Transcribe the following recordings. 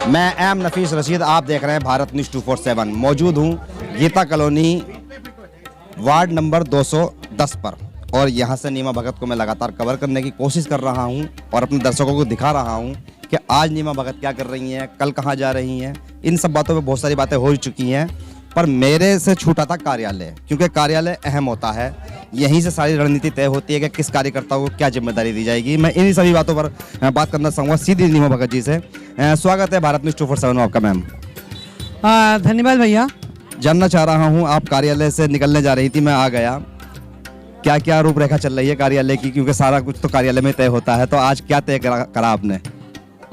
मैं एम नफीस रशीद, आप देख रहे हैं भारत न्यूज़ 247। मौजूद हूँ गीता कॉलोनी वार्ड नंबर 210 पर, और यहाँ से नीमा भगत को मैं लगातार कवर करने की कोशिश कर रहा हूँ और अपने दर्शकों को दिखा रहा हूँ कि आज नीमा भगत क्या कर रही हैं, कल कहाँ जा रही हैं। इन सब बातों पे बहुत सारी बातें हो चुकी हैं, पर मेरे से छूटा था कार्यालय, क्योंकि कार्यालय अहम होता है। यहीं से सारी रणनीति तय होती है कि किस कार्यकर्ता को क्या जिम्मेदारी दी जाएगी। मैं इन्हीं सभी बातों पर बात करना चाहूँगा सीधी नीमा भगत जी से। स्वागत है भारत न्यूज़ 247 में आपका मैम। धन्यवाद भैया। जानना चाह रहा हूँ, आप कार्यालय से निकलने जा रही थी, मैं आ गया, क्या क्या रूपरेखा चल रही है कार्यालय की, क्योंकि सारा कुछ तो कार्यालय में तय होता है। तो आज क्या तय करा आपने?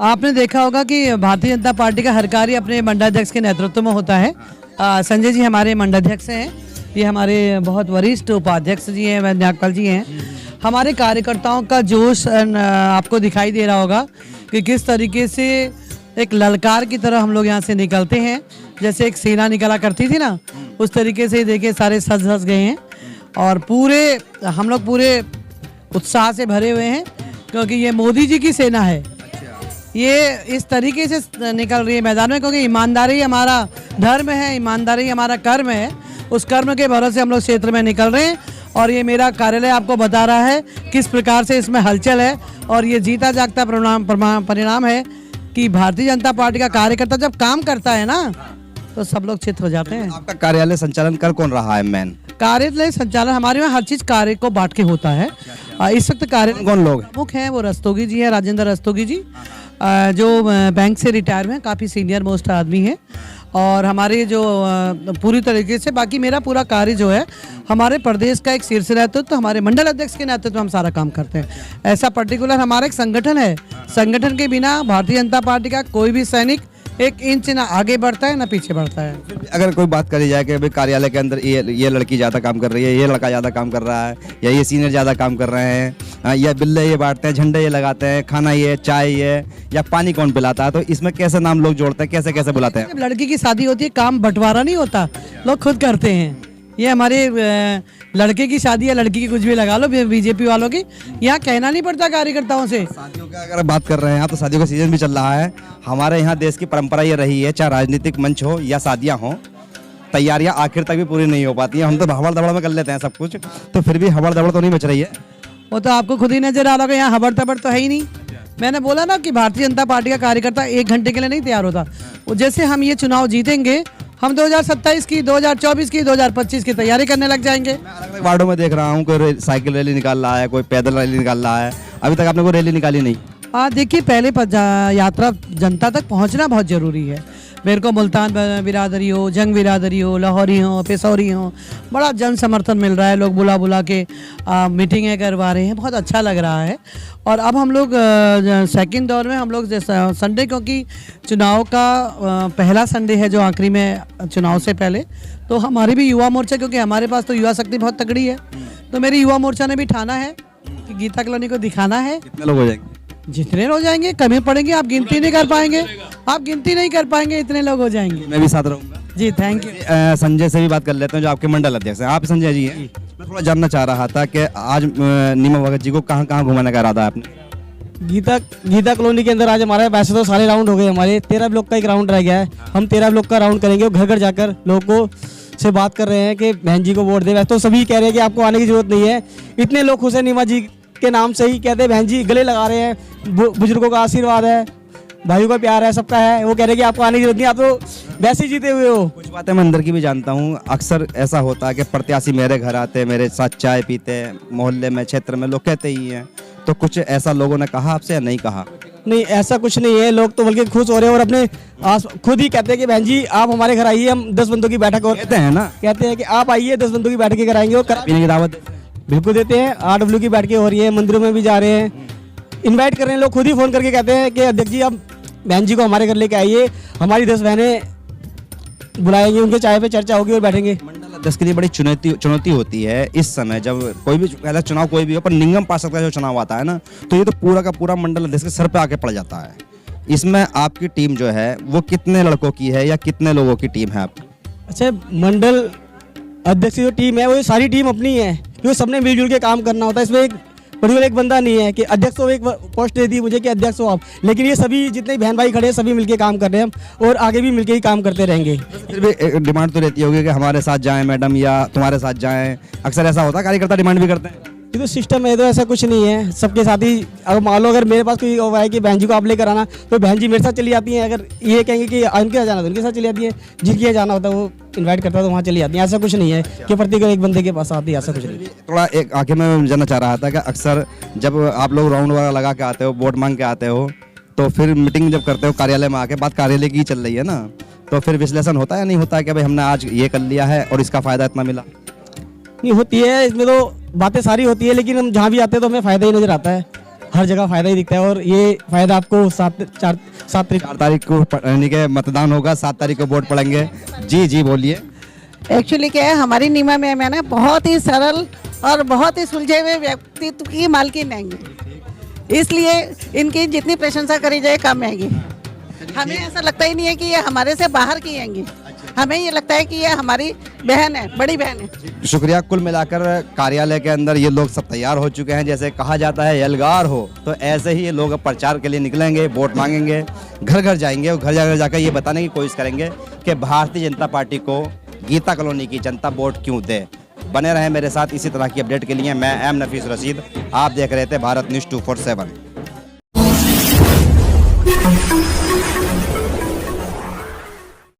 आपने देखा होगा कि भारतीय जनता पार्टी का हर कार्य अपने मंडलाध्यक्ष के नेतृत्व में होता है। संजय जी हमारे मंडलाध्यक्ष हैं, ये हमारे बहुत वरिष्ठ उपाध्यक्ष जी हैं, वैद्यनागपाल जी हैं। हमारे कार्यकर्ताओं का जोश आपको दिखाई दे रहा होगा कि किस तरीके से एक ललकार की तरह हम लोग यहाँ से निकलते हैं। जैसे एक सेना निकला करती थी ना, उस तरीके से देखिए सारे सज धज गए हैं और हम लोग पूरे उत्साह से भरे हुए हैं, क्योंकि ये मोदी जी की सेना है। ये इस तरीके से निकल रही है मैदान में, क्योंकि ईमानदारी हमारा धर्म है, ईमानदारी हमारा कर्म है। उस कर्म के भरोसे हम लोग क्षेत्र में निकल रहे हैं, और ये मेरा कार्यालय आपको बता रहा है किस प्रकार से इसमें हलचल है। और ये जीता जागता परिणाम है कि भारतीय जनता पार्टी का कार्यकर्ता जब काम करता है ना, तो सब लोग चित हो जाते हैं। आपका कार्यालय संचालन कर कौन रहा है मैन? कार्यालय संचालन हमारे यहाँ हर चीज कार्य को बांट के होता है। इस वक्त कार्य कौन लोग प्रमुख हैं, वो रस्तोगी जी है, राजेंद्र रस्तोगी जी, जो बैंक से रिटायर हैं, काफ़ी सीनियर मोस्ट आदमी हैं। और हमारे जो पूरी तरीके से बाकी मेरा पूरा कार्य जो है हमारे प्रदेश का एक शीर्ष नेतृत्व, तो हमारे मंडल अध्यक्ष के नेतृत्व में हम सारा काम करते हैं। ऐसा पर्टिकुलर हमारा एक संगठन है, संगठन के बिना भारतीय जनता पार्टी का कोई भी सैनिक एक इंच ना आगे बढ़ता है ना पीछे बढ़ता है। अगर कोई बात करी जाए कि भाई कार्यालय के अंदर ये लड़की ज़्यादा काम कर रही है, ये लड़का ज़्यादा काम कर रहा है, या ये सीनियर ज़्यादा काम कर रहे हैं, या बिल्ले ये बांटते हैं, झंडे ये लगाते हैं, खाना ये, चाय ये, या पानी कौन पिलाता है, तो इसमें कैसे नाम लोग जोड़ते हैं, कैसे कैसे बुलाते हैं? जब लड़की की शादी होती है काम बंटवारा नहीं होता, लोग खुद करते हैं। ये हमारे लड़के की शादी है, लड़की की कुछ भी लगा लो, बीजेपी वालों की, यहाँ कहना नहीं पड़ता कार्यकर्ताओं से। शादियों का अगर बात कर रहे हैं तो शादियों का सीजन भी चल रहा है। हमारे यहाँ देश की परंपरा ये रही है, चाहे राजनीतिक मंच हो या शादियाँ हों, तैयारियाँ आखिर तक भी पूरी नहीं हो पाती हैं। हम तो हवड़ दबड़ में कर लेते हैं सब कुछ, तो फिर भी हवड़ दबड़ तो नहीं बच रही है। वो तो आपको खुद ही नजर आ रहा होगा, यहाँ हबड़ तबड़ तो है ही नहीं। मैंने बोला ना कि भारतीय जनता पार्टी का कार्यकर्ता 1 घंटे के लिए नहीं तैयार होता। जैसे हम ये चुनाव जीतेंगे, हम 2027 की, 2024 की, 2025 की तैयारी करने लग जाएंगे। मैं अलग-अलग वार्डों में देख रहा हूँ, कोई साइकिल रैली निकाल रहा है, कोई पैदल रैली निकाल रहा है। अभी तक आपने कोई रैली निकाली नहीं? देखिए, पहले यात्रा जनता तक पहुंचना बहुत ज़रूरी है। मेरे को मुल्तान बिरादरी हो, जंग बिरादरी हो, लाहौरी हो, पेशौरी हो, बड़ा जन समर्थन मिल रहा है। लोग बुला बुला के मीटिंगें करवा रहे हैं, बहुत अच्छा लग रहा है। और अब हम लोग सेकंड दौर में हम लोग संडे, क्योंकि चुनाव का पहला संडे है जो आखिरी में चुनाव से पहले, तो हमारी भी युवा मोर्चा, क्योंकि हमारे पास तो युवा शक्ति बहुत तगड़ी है, तो मेरी युवा मोर्चा ने भी ठाना है कि गीता कॉलोनी को दिखाना है। कितने लोग हो जाएंगे? जितने हो जाएंगे, कमी पड़ेंगे, आप गिनती नहीं कर पाएंगे, आप गिनती नहीं कर पाएंगे, इतने लोग हो जाएंगे। मैं भी साथ रहूँगा जी, थैंक यू। संजय से भी बात कर लेते हैं, जो आपके मंडल अध्यक्ष हैं। आप संजय जी हैं। मैं थोड़ा जानना चाह रहा था कि आज नीमा भगत जी को कहाँ कहाँ घुमाने का इरादा है आपने? गीता कॉलोनी के अंदर आज हमारे वैसे तो सारे राउंड हो गए, हमारे 13 ब्लॉक का एक राउंड रह गया है। हम 13 ब्लॉक का राउंड करेंगे, घर घर जाकर लोगों से बात कर रहे हैं कि बहन जी को वोट दे। वैसे तो सभी कह रहे हैं कि आपको आने की जरूरत नहीं है, इतने लोग खुश हैं नीमा जी के नाम से ही, कहते हैं बहन जी गले लगा रहे हैं, बुजुर्गों का आशीर्वाद है, भाइयों का प्यार है, सबका है। वो कह रहे हैं कि आपको आने की जरूरत नहीं, आप तो वैसे ही जीते हुए हो। कुछ बातें मैं अंदर की भी जानता हूँ। अक्सर ऐसा होता है कि प्रत्याशी मेरे घर आते, मेरे साथ चाय पीते, मोहल्ले में, क्षेत्र में लोग कहते ही हैं, तो कुछ ऐसा लोगों ने कहा आपसे या नहीं कहा? नहीं, ऐसा कुछ नहीं है, लोग तो बल्कि खुश हो रहे हैं और अपने खुद ही कहते हैं कि बहन जी आप हमारे घर आइए, हम 10 बंदों की बैठक और कहते हैं ना, कहते हैं कि आप आइए 10 बंदों की बैठकें कराएंगे और पीने की दावत बिल्कुल देते हैं। RW की बैठकें हो रही है, मंदिरों में भी जा रहे हैं, इनवाइट कर रहे हैं। लोग खुद ही फ़ोन करके कहते हैं कि अध्यक्ष जी आप बहन जी को हमारे घर लेके आइए, हमारी 10 बहनें बुलाएंगे, उनके चाय पे चर्चा होगी और बैठेंगे। मंडल अध्यक्ष के लिए बड़ी चुनौती होती है इस समय, जब कोई भी पहला चुनाव कोई भी हो, पर निगम पार्षद का जो चुनाव आता है ना, तो ये तो पूरा का पूरा मंडल अध्यक्ष के सर पे आके पड़ जाता है। इसमें आपकी टीम जो है वो कितने लड़कों की है या कितने लोगों की टीम है आपकी? अच्छा, मंडल अध्यक्ष की जो टीम है वो सारी टीम अपनी है, क्योंकि सबने मिलजुल के काम करना होता है। इसमें एक पर्टिकुलर एक बंदा नहीं है कि अध्यक्ष हो, एक पोस्ट दे दी मुझे कि अध्यक्ष हो आप, लेकिन ये सभी जितने बहन भाई खड़े हैं सभी मिलके काम कर रहे हैं हम, और आगे भी मिलके ही काम करते रहेंगे। फिर भी डिमांड तो रहती होगी कि हमारे साथ जाएं मैडम या तुम्हारे साथ जाएं, अक्सर ऐसा होता है कार्यकर्ता डिमांड भी करते हैं। ये तो सिस्टम है, तो ऐसा कुछ नहीं है, सबके साथ ही। अगर मान लो अगर मेरे पास कोई हुआ है कि बहन जी को आप लेकर आना, तो बहन जी मेरे साथ चली जाती हैं। अगर ये कहेंगे कि इनके साथ जाना तो उनके साथ चली जाती है, जिनके यहाँ जाना होता है वो इन्वाइट करता है तो वहाँ चली जाती है। ऐसा कुछ नहीं है कि पर्टिकुलर एक बंदे के पास आती है, ऐसा कुछ नहीं। थोड़ा एक आखिर में जानना चाह रहा था कि अक्सर जब आप लोग राउंड वगैरह लगा के आते हो, वोट मांग के आते हो, तो फिर मीटिंग जब करते हो कार्यालय में आके, बात कार्यालय की चल रही है ना, तो फिर विश्लेषण होता है या नहीं होता है कि भाई हमने आज ये कर लिया है और इसका फायदा इतना मिला? नहीं होती है, इसमें तो बातें सारी होती है, लेकिन हम जहाँ भी आते हैं तो हमें फ़ायदा ही नज़र आता है, हर जगह फ़ायदा ही दिखता है। और ये फ़ायदा आपको 7 तारीख को यानी कि मतदान होगा, 7 तारीख को वोट पड़ेंगे। जी जी बोलिए। एक्चुअली क्या है, हमारी नीमा मैम है ना, बहुत ही सरल और बहुत ही सुलझे हुए व्यक्तित्व की मालकिन है, इसलिए इनकी जितनी प्रशंसा करी जाए कम है। हमें ऐसा लगता ही नहीं है कि ये हमारे से बाहर की हैंगी, हमें ये लगता है कि ये हमारी बहन है, बड़ी बहन है। शुक्रिया। कुल मिलाकर कार्यालय के अंदर ये लोग सब तैयार हो चुके हैं। जैसे कहा जाता है यलगार हो, तो ऐसे ही ये लोग अब प्रचार के लिए निकलेंगे, वोट मांगेंगे, घर घर जाएंगे और घर जाकर ये बताने की कोशिश करेंगे कि भारतीय जनता पार्टी को गीता कॉलोनी की जनता वोट क्यों दे। बने रहें मेरे साथ इसी तरह की अपडेट के लिए। मैं एम नफीस रशीद, आप देख रहे थे भारत न्यूज़ 247।